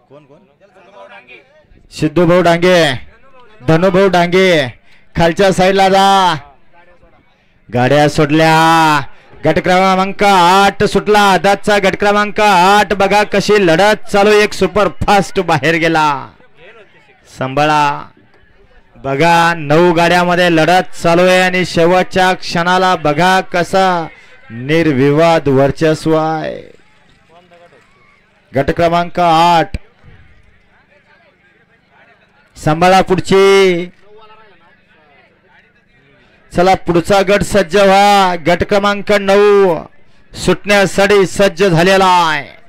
कोण कोण सिद्धूभाऊ डांगे धनुभाऊ डांगे खालच्या साईडला जा गाड्या सोडल्या गट क्रमांक 8 सुटला आदातचा गट क्रमांक 8 बघा कशी लढत चालू एक सुपर फास्ट बाहेर गेला सांभाळा बघा 9 गाड्यामध्ये लढत चालू आहे आणि शेवटच्या क्षणाला बघा कसा निर्विवाद वर्चस्व आहे गट क्रमांक 8 सांभाळा पुढची चला पुढचा गट सज्ज व्हा गट क्रमांक 9 सुटण्यासाठी सज्ज झालेला आहे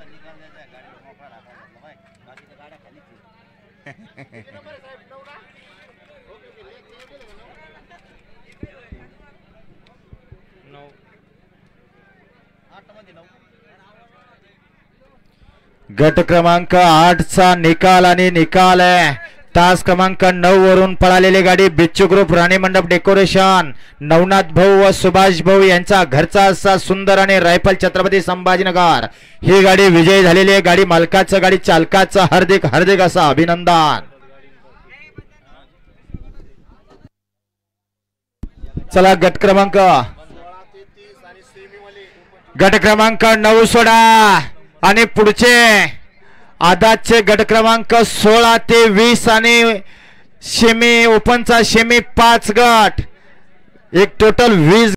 गट क्रमांक 8 चा निकाल आणि निकाल आहे तास क्रमांक 9 वरून पळालेली गाडी बिच्चू ग्रुप राणी मंडप डेकोरेशन नवनाथ भाऊ व सुभाष भाऊ यांचा घरचा असा सुंदर आणि रायफल छत्रपती संभाजीनगर ही गाडी विजयी झालेली आहे गाडी मालकाचं गाडी चालकाचं हार्दिक हार्दिक असं अभिनंदन चला गट क्रमांक 9 सोडा आणि पुढचे आदाचे गट क्रमांक 16 ते 20 आणि शेमी ओपनचा शेमी 5 गट एक टोटल 20